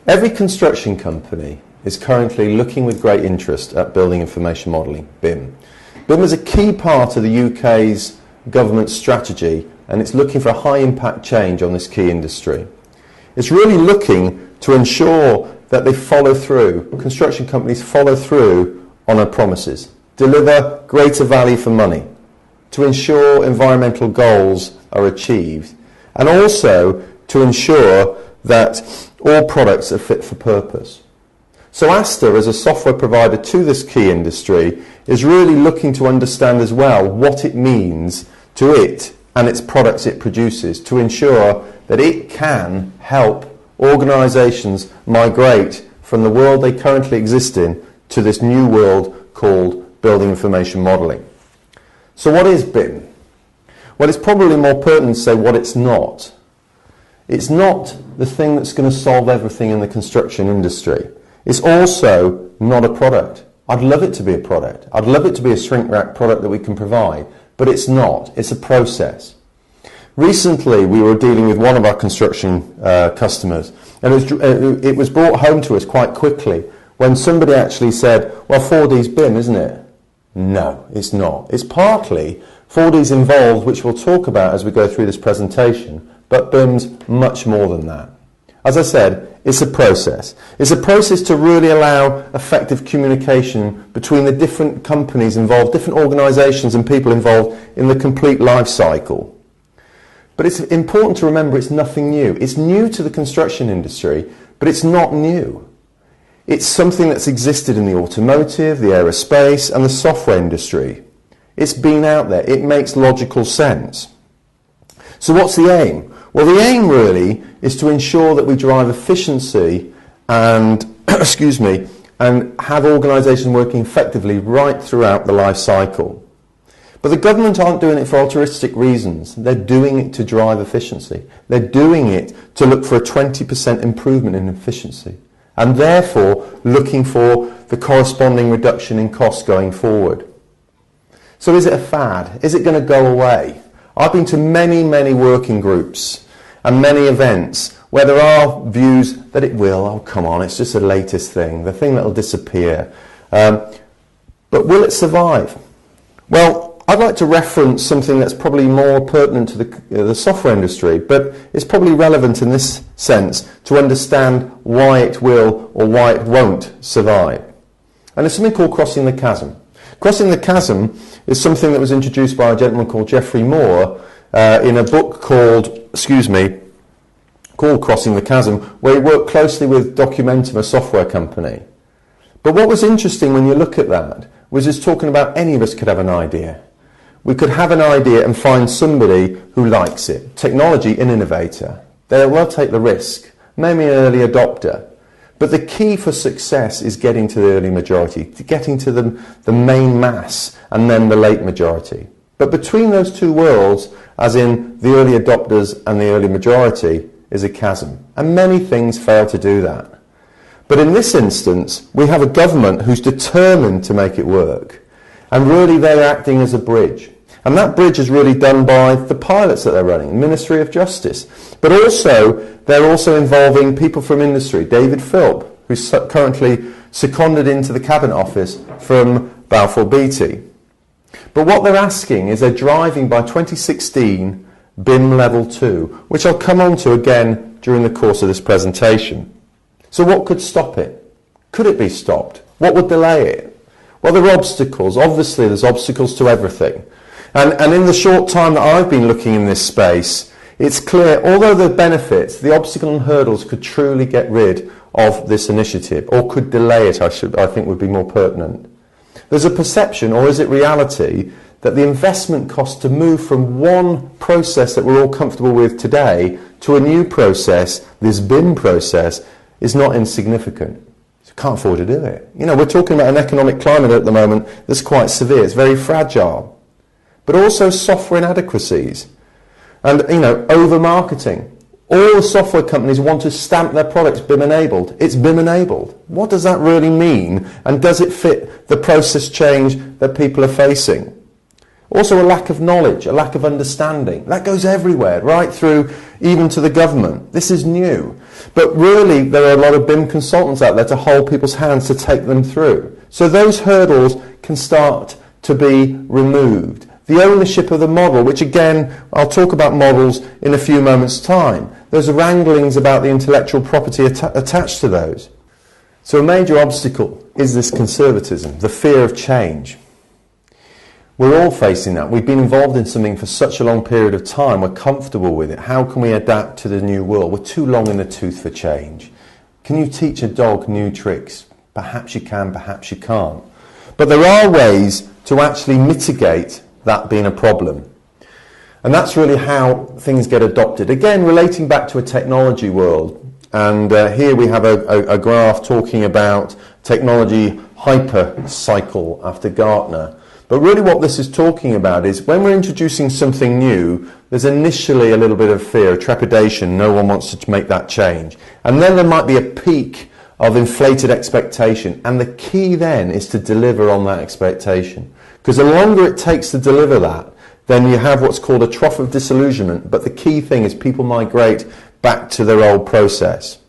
Every construction company is currently looking with great interest at building information modelling, BIM. BIM is a key part of the UK's government strategy, and it's looking for a high impact change on this key industry. It's really looking to ensure that they follow through, construction companies follow through on their promises, deliver greater value for money, to ensure environmental goals are achieved, and also to ensure that all products are fit for purpose. So Asta, as a software provider to this key industry, is really looking to understand as well what it means to it and its products it produces to ensure that it can help organisations migrate from the world they currently exist in to this new world called building information modelling. So what is BIM? Well, it's probably more pertinent to say what it's not. It's not the thing that's going to solve everything in the construction industry. It's also not a product. I'd love it to be a product. I'd love it to be a shrink wrap product that we can provide, but it's not. It's a process. Recently, we were dealing with one of our construction customers, and it was brought home to us quite quickly when somebody actually said, well, 4D's BIM, isn't it? No, it's not. It's partly 4D's involved, which we'll talk about as we go through this presentation, but BIM's much more than that. As I said, it's a process. It's a process to really allow effective communication between the different companies involved, different organisations and people involved in the complete life cycle. But it's important to remember it's nothing new. It's new to the construction industry, but it's not new. It's something that's existed in the automotive, the aerospace and the software industry. It's been out there. It makes logical sense. So what's the aim? Well, the aim really is to ensure that we drive efficiency and, and have organisations working effectively right throughout the life cycle. But the government aren't doing it for altruistic reasons. They're doing it to drive efficiency. They're doing it to look for a 20% improvement in efficiency, and therefore looking for the corresponding reduction in costs going forward. So is it a fad? Is it going to go away? I've been to many, many working groups and many events where there are views that it will, oh come on, it's just the latest thing, the thing that will disappear. But will it survive? Well, I'd like to reference something that's probably more pertinent to the software industry, but it's probably relevant in this sense to understand why it will or why it won't survive. And it's something called crossing the chasm. Crossing the chasm is something that was introduced by a gentleman called Geoffrey Moore in a book called Crossing the Chasm, where he worked closely with Documentum, a software company. But what was interesting when you look at that was it's talking about any of us could have an idea. We could have an idea and find somebody who likes it. Technology, an innovator. They'll take the risk, maybe an early adopter. But the key for success is getting to the early majority, to getting to the main mass and then the late majority. But between those two worlds, as in the early adopters and the early majority, is a chasm. And many things fail to do that. But in this instance, we have a government who's determined to make it work. And really they're acting as a bridge. And that bridge is really done by the pilots that they're running, the Ministry of Justice. But also, they're also involving people from industry. David Philp, who's currently seconded into the Cabinet Office from Balfour Beatty. But what they're asking is they're driving by 2016 BIM Level 2, which I'll come on to again during the course of this presentation. So what could stop it? Could it be stopped? What would delay it? Well, there are obstacles. Obviously, there's obstacles to everything. And in the short time that I've been looking in this space, it's clear, although the benefits, the obstacles and hurdles could truly get rid of this initiative, or could delay it, I think would be more pertinent. There's a perception, or is it reality, that the investment cost to move from one process that we're all comfortable with today to a new process, this BIM process, is not insignificant. You can't afford to do it. You know, we're talking about an economic climate at the moment that's quite severe. It's very fragile. But also software inadequacies and, over-marketing. All the software companies want to stamp their products BIM enabled. It's BIM enabled. What does that really mean? And does it fit the process change that people are facing? Also a lack of knowledge, a lack of understanding. That goes everywhere, right through, even to the government. This is new. But really, there are a lot of BIM consultants out there to hold people's hands to take them through. So those hurdles can start to be removed. The ownership of the model, which again, I'll talk about models in a few moments' time. There's wranglings about the intellectual property attached to those. So a major obstacle is this conservatism, the fear of change. We're all facing that. We've been involved in something for such a long period of time. We're comfortable with it. How can we adapt to the new world? We're too long in the tooth for change. Can you teach a dog new tricks? Perhaps you can, perhaps you can't. But there are ways to actually mitigate that being a problem. And that's really how things get adopted. Again, relating back to a technology world. And here we have a graph talking about technology hyper cycle after Gartner. But really what this is talking about is when we're introducing something new, there's initially a little bit of fear, trepidation. No one wants to make that change. And then there might be a peak of inflated expectation. And the key then is to deliver on that expectation. Because the longer it takes to deliver that, then you have what's called a trough of disillusionment. But the key thing is people migrate back to their old process.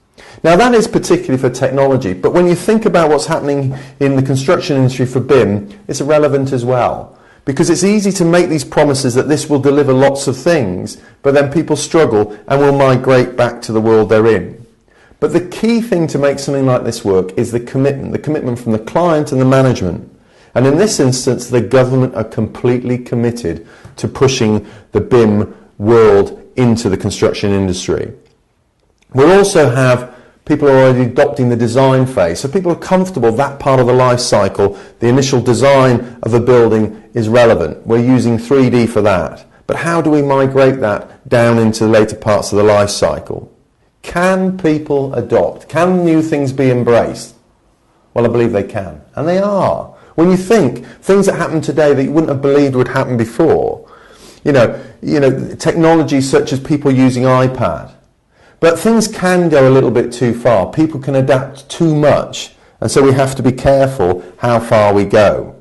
Now that is particularly for technology, but when you think about what's happening in the construction industry for BIM, it's relevant as well. Because it's easy to make these promises that this will deliver lots of things, but then people struggle and will migrate back to the world they're in. But the key thing to make something like this work is the commitment from the client and the management. And in this instance, the government are completely committed to pushing the BIM world into the construction industry. We'll also have people are already adopting the design phase. So people are comfortable that part of the life cycle, the initial design of a building is relevant. We're using 3D for that. But how do we migrate that down into the later parts of the life cycle? Can people adopt? Can new things be embraced? Well, I believe they can. And they are. When you think things that happen today that you wouldn't have believed would happen before, you know, technology such as people using iPad. But things can go a little bit too far. People can adapt too much. And so we have to be careful how far we go.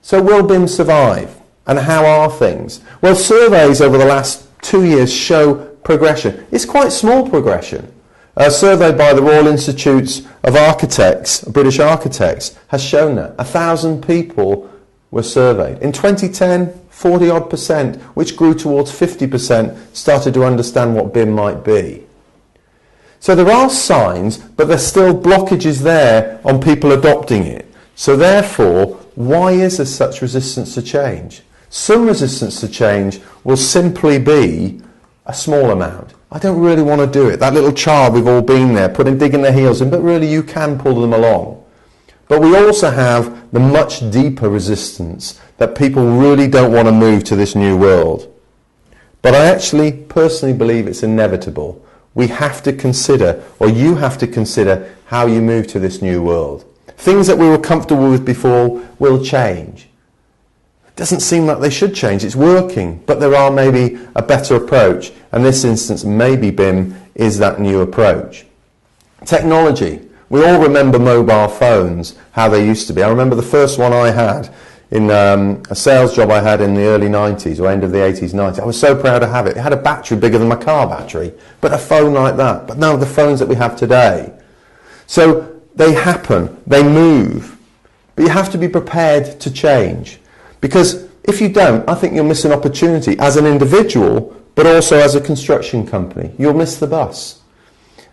So will BIM survive? And how are things? Well, surveys over the last 2 years show progression. It's quite small progression. A survey by the Royal Institutes of Architects, British Architects, has shown that 1,000 people were surveyed. In 2010, 40-odd%, which grew towards 50%, started to understand what BIM might be. So there are signs, but there's still blockages there on people adopting it. So therefore, why is there such resistance to change? Some resistance to change will simply be a small amount. I don't really want to do it. That little child, we've all been there, digging their heels in, but really you can pull them along. But we also have the much deeper resistance that people really don't want to move to this new world. But I actually personally believe it's inevitable. We have to consider, or you have to consider, how you move to this new world. Things that we were comfortable with before will change. It doesn't seem like they should change. It's working, but there are maybe a better approach. And in this instance, maybe BIM is that new approach. Technology. We all remember mobile phones, how they used to be. I remember the first one I had in a sales job I had in the early 90s or end of the 80s, 90s. I was so proud to have it. It had a battery bigger than my car battery, but a phone like that. But none of the phones that we have today. So they happen, they move. But you have to be prepared to change. Because if you don't, I think you'll miss an opportunity as an individual, but also as a construction company. You'll miss the bus.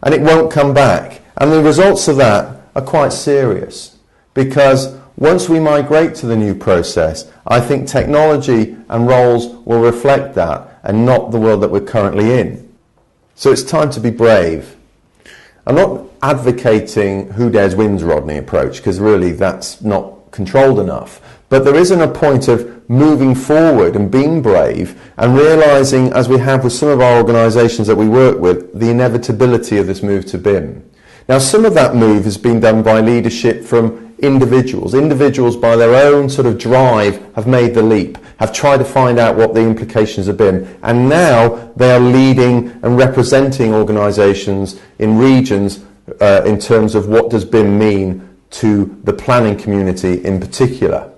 And it won't come back. And the results of that are quite serious. Because once we migrate to the new process, I think technology and roles will reflect that and not the world that we're currently in. So it's time to be brave. I'm not advocating who dares wins Rodney approach, because really that's not controlled enough. But there isn't a point of moving forward and being brave and realising, as we have with some of our organisations that we work with, the inevitability of this move to BIM. Now, some of that move has been done by leadership from individuals. Individuals, by their own sort of drive, have made the leap, have tried to find out what the implications have been, and now they are leading and representing organisations in regions in terms of what does BIM mean to the planning community in particular.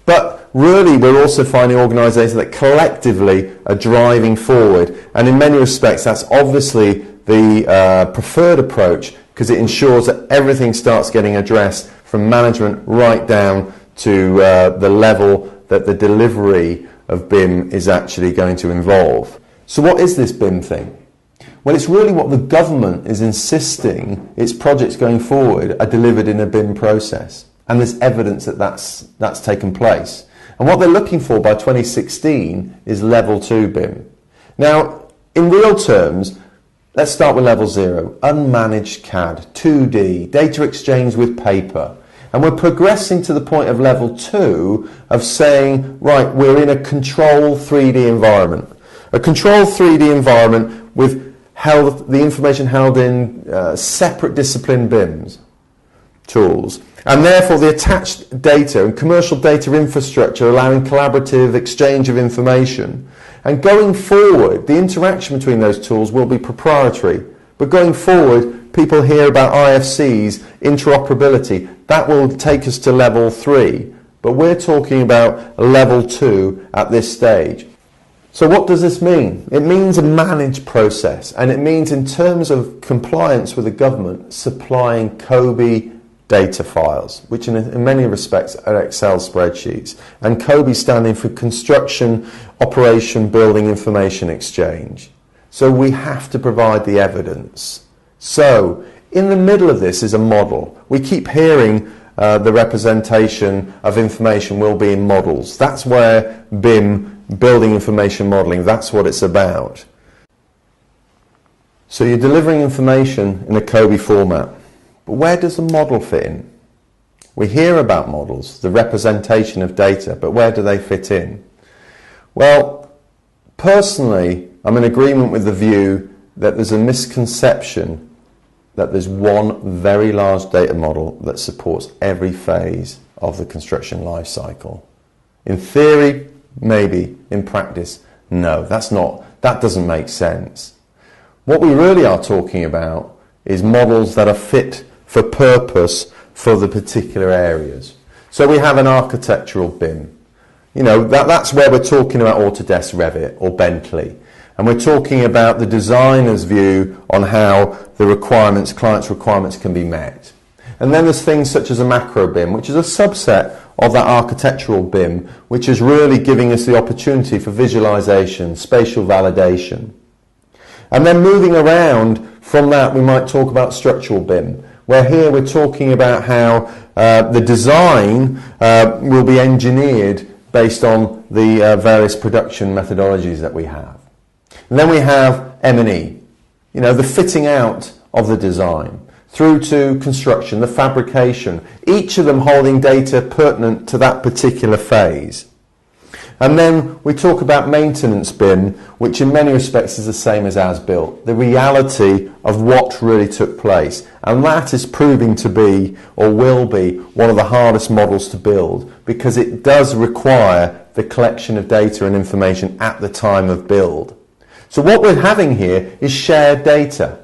But really we're also finding organisations that collectively are driving forward, and in many respects that's obviously the preferred approach, because it ensures that everything starts getting addressed from management right down to the level that the delivery of BIM is actually going to involve. So what is this BIM thing? Well, it's really what the government is insisting its projects going forward are delivered in a BIM process. And there's evidence that that's taken place. And what they're looking for by 2016 is level 2 BIM. Now, in real terms, let's start with level 0, unmanaged CAD, 2D, data exchange with paper. And we're progressing to the point of level 2 of saying, right, we're in a controlled 3D environment. A controlled 3D environment with the information held in separate discipline BIMs tools, and therefore the attached data and commercial data infrastructure allowing collaborative exchange of information. And going forward, the interaction between those tools will be proprietary, but going forward people hear about IFCs, interoperability. That will take us to level 3, but we're talking about level 2 at this stage. So what does this mean? It means a managed process, and it means, in terms of compliance with the government, supplying COBie data files, which in many respects are Excel spreadsheets, and COBie standing for Construction Operation Building Information Exchange. So we have to provide the evidence. So in the middle of this is a model. We keep hearing the representation of information will be in models. That's where BIM, Building Information Modelling, that's what it's about. So you're delivering information in a COBie format. But where does the model fit in? We hear about models, the representation of data, but where do they fit in? Well, personally, I'm in agreement with the view that there's a misconception that there's one very large data model that supports every phase of the construction life cycle. In theory, maybe. In practice, no. That doesn't make sense. What we really are talking about is models that are fit for purpose for the particular areas. So we have an architectural BIM. You know, that's where we're talking about Autodesk Revit or Bentley. And we're talking about the designer's view on how the client's requirements can be met. And then there's things such as a macro BIM, which is a subset of that architectural BIM, which is really giving us the opportunity for visualization, spatial validation. And then moving around from that, we might talk about structural BIM, where here we're talking about how the design will be engineered based on the various production methodologies that we have. And then we have M&E, you know, the fitting out of the design, through to construction, the fabrication, each of them holding data pertinent to that particular phase. And then we talk about maintenance BIM, which in many respects is the same as built, the reality of what really took place. And that is proving to be, or will be, one of the hardest models to build, because it does require the collection of data and information at the time of build. So what we're having here is shared data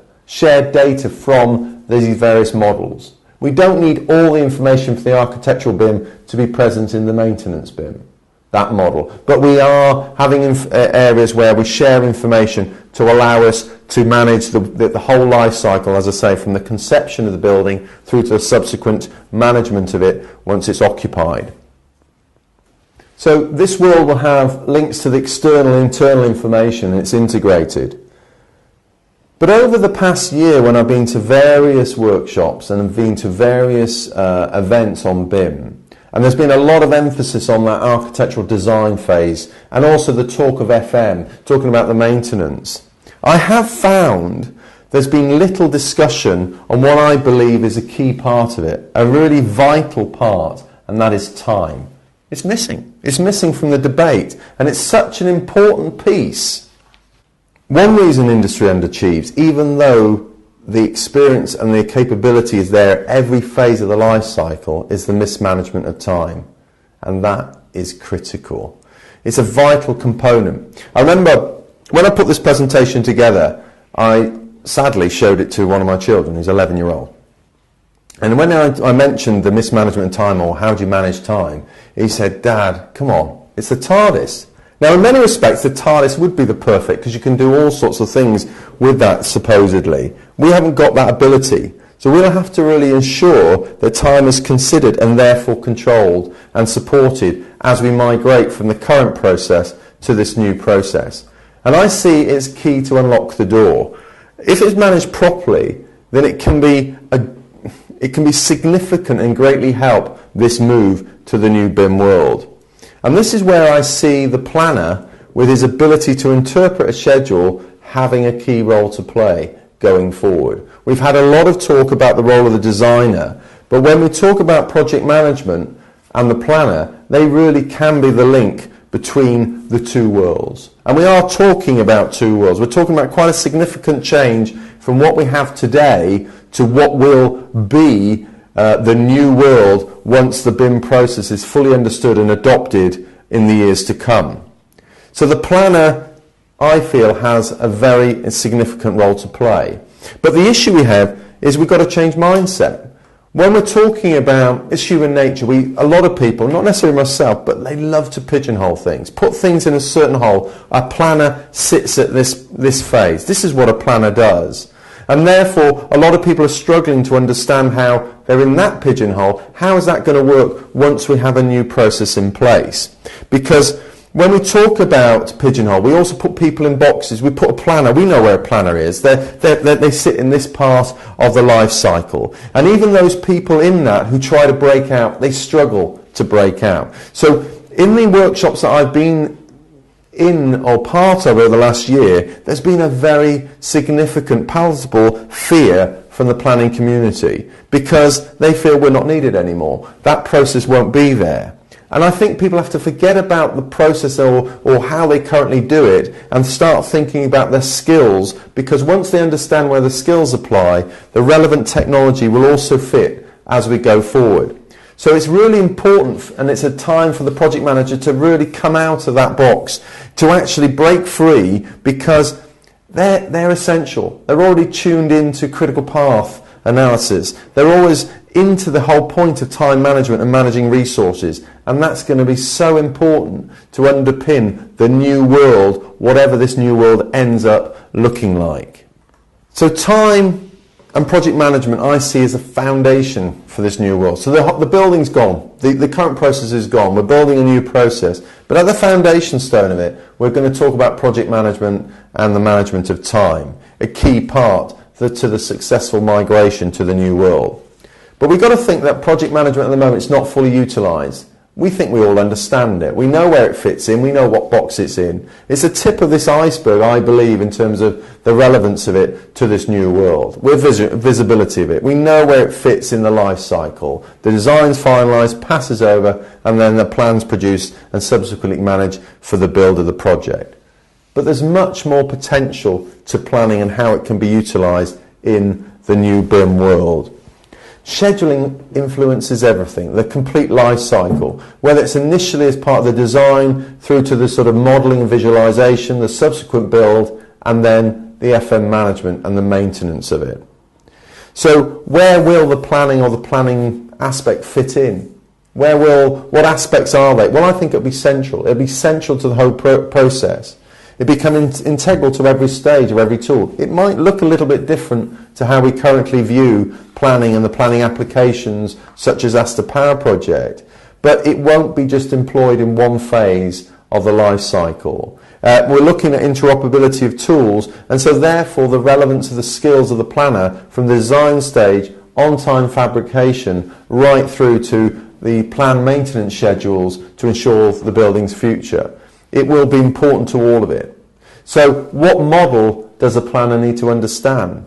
from these various models. We don't need all the information for the architectural BIM to be present in the maintenance BIM, that model. But we are having areas where we share information to allow us to manage the whole life cycle, as I say, from the conception of the building through to the subsequent management of it once it's occupied. So this world will have links to the external and internal information, and it's integrated. But over the past year, when I've been to various workshops and I've been to various events on BIM, and there's been a lot of emphasis on that architectural design phase, and also the talk of FM, talking about the maintenance, I have found there's been little discussion on what I believe is a key part of it, a really vital part, and that is time. It's missing. It's missing from the debate, and it's such an important piece. One reason industry underachieves, even though the experience and the capability is there at every phase of the life cycle, is the mismanagement of time, and that is critical. It's a vital component. I remember when I put this presentation together, I sadly showed it to one of my children, who's 11-year-old. And when I mentioned the mismanagement of time, or how do you manage time, he said, Dad, come on, it's the TARDIS. Now, in many respects, the TARDIS would be the perfect, because you can do all sorts of things with that, supposedly. We haven't got that ability. So we'll have to really ensure that time is considered and therefore controlled and supported as we migrate from the current process to this new process. And I see it's key to unlock the door. If it's managed properly, then it can be significant and greatly help this move to the new BIM world. And this is where I see the planner, with his ability to interpret a schedule, having a key role to play going forward. We've had a lot of talk about the role of the designer, but when we talk about project management and the planner, they really can be the link between the two worlds. And we are talking about two worlds. We're talking about quite a significant change from what we have today to what will be the new world once the BIM process is fully understood and adopted in the years to come. So the planner, I feel, has a very significant role to play. But the issue we have is we've got to change mindset. When we're talking about, it's human nature, a lot of people, not necessarily myself, but they love to pigeonhole things, put things in a certain hole. A planner sits at this phase. This is what a planner does. And therefore, a lot of people are struggling to understand how they're in that pigeonhole. How is that going to work once we have a new process in place? Because when we talk about pigeonhole, we also put people in boxes. We put a planner. We know where a planner is. They sit in this part of the life cycle. And even those people in that who try to break out, they struggle to break out. So in the workshops that I've been in or part of over the last year, there's been a very significant, palatable fear from the planning community, because they feel we're not needed anymore. That process won't be there. And I think people have to forget about the process or how they currently do it and start thinking about their skills, because once they understand where the skills apply, the relevant technology will also fit as we go forward. So it's really important, and it's a time for the project manager to really come out of that box, to actually break free, because they're essential. They're already tuned into critical path analysis. They're always into the whole point of time management and managing resources, and that's going to be so important to underpin the new world, whatever this new world ends up looking like. So time and project management I see as a foundation for this new world. So the building's gone, the current process is gone, we're building a new process, but at the foundation stone of it, we're going to talk about project management and the management of time, a key part to the successful migration to the new world. But we've got to think that project management at the moment is not fully utilised. We think we all understand it. We know where it fits in. We know what box it's in. It's the tip of this iceberg, I believe, in terms of the relevance of it to this new world. With visibility of it. We know where it fits in the life cycle. The design's finalised, passes over, and then the plan's produced and subsequently managed for the build of the project. But there's much more potential to planning and how it can be utilised in the new BIM world. Scheduling influences everything, the complete life cycle, whether it's initially as part of the design through to the sort of modelling and visualisation, the subsequent build, and then the FM management and the maintenance of it. So where will the planning or the planning aspect fit in? What aspects are they? Well, I think it'll be central. It'll be central to the whole process. It becomes integral to every stage of every tool. It might look a little bit different to how we currently view planning and the planning applications such as Aster Power Project, but it won't be just employed in one phase of the life cycle. We're looking at interoperability of tools, and so therefore the relevance of the skills of the planner from the design stage, on-time fabrication, right through to the planned maintenance schedules to ensure the building's future. It will be important to all of it. So what model does a planner need to understand?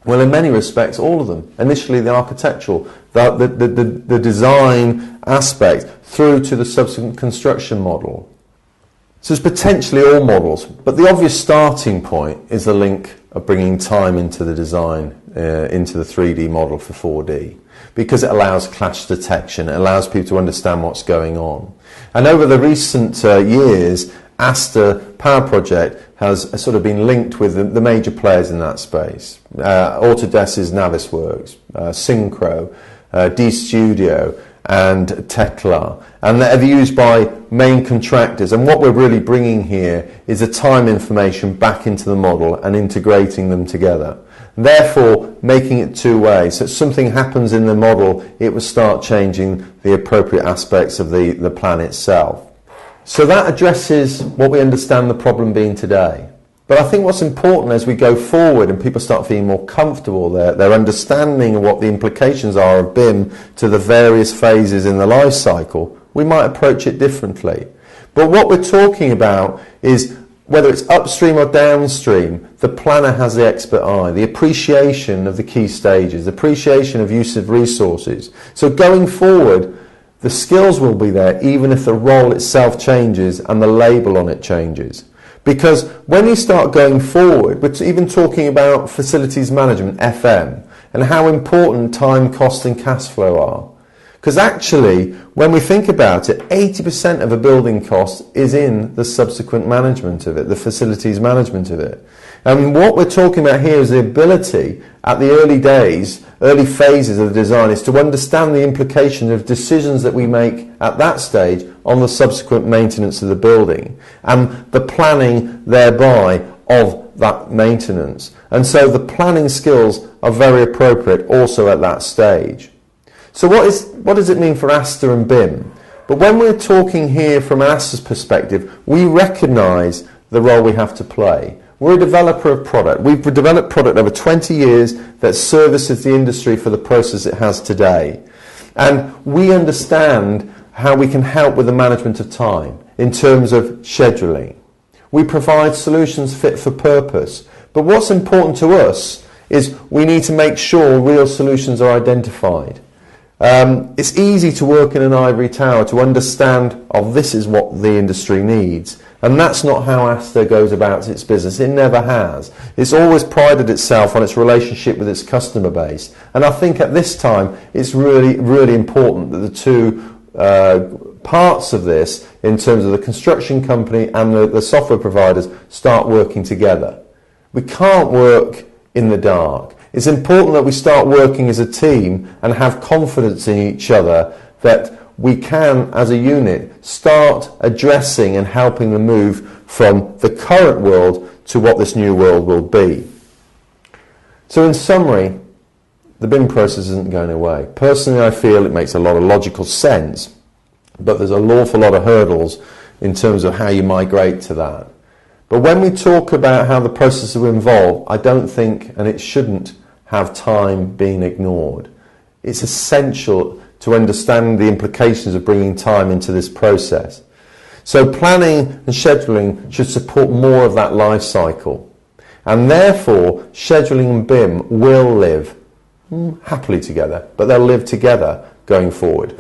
Well, in many respects, all of them. Initially, the architectural, the design aspect, through to the subsequent construction model. So it's potentially all models, but the obvious starting point is the link of bringing time into the design, into the 3D model for 4D, because it allows clash detection, it allows people to understand what's going on. And over the recent years, Aster Power Project has sort of been linked with the major players in that space. Autodesk's Navisworks, Synchro, D-Studio and Tekla, and they're used by main contractors, and what we're really bringing here is the time information back into the model and integrating them together, therefore making it two-way. So if something happens in the model, it will start changing the appropriate aspects of the plan itself. So that addresses what we understand the problem being today. But I think what's important as we go forward and people start feeling more comfortable, their understanding of what the implications are of BIM to the various phases in the life cycle, we might approach it differently. But what we're talking about is whether it's upstream or downstream, the planner has the expert eye, the appreciation of the key stages, the appreciation of use of resources. So going forward, the skills will be there even if the role itself changes and the label on it changes. Because when you start going forward, we're even talking about facilities management, FM, and how important time, cost and cash flow are. Because actually, when we think about it, 80% of a building cost is in the subsequent management of it, the facilities management of it. And what we're talking about here is the ability at the early days, early phases of the design, is to understand the implications of decisions that we make at that stage on the subsequent maintenance of the building and the planning thereby of that maintenance. And so the planning skills are very appropriate also at that stage. So what does it mean for ASTA and BIM? But when we're talking here from ASTA's perspective, we recognise the role we have to play. We're a developer of product. We've developed product over 20 years that services the industry for the process it has today. And we understand how we can help with the management of time in terms of scheduling. We provide solutions fit for purpose. But what's important to us is we need to make sure real solutions are identified. It's easy to work in an ivory tower to understand, oh, this is what the industry needs. And that's not how ASTA goes about its business. It never has. It's always prided itself on its relationship with its customer base. And I think at this time, it's really, really important that the two parts of this, in terms of the construction company and the software providers, start working together. We can't work in the dark. It's important that we start working as a team and have confidence in each other that we can, as a unit, start addressing and helping the move from the current world to what this new world will be. So in summary, the BIM process isn't going away. Personally, I feel it makes a lot of logical sense, but there's an awful lot of hurdles in terms of how you migrate to that. But when we talk about how the process will evolve, I don't think, and it shouldn't, have time being ignored. It's essential to understand the implications of bringing time into this process. So planning and scheduling should support more of that life cycle. And therefore, scheduling and BIM will live happily together, but they'll live together going forward.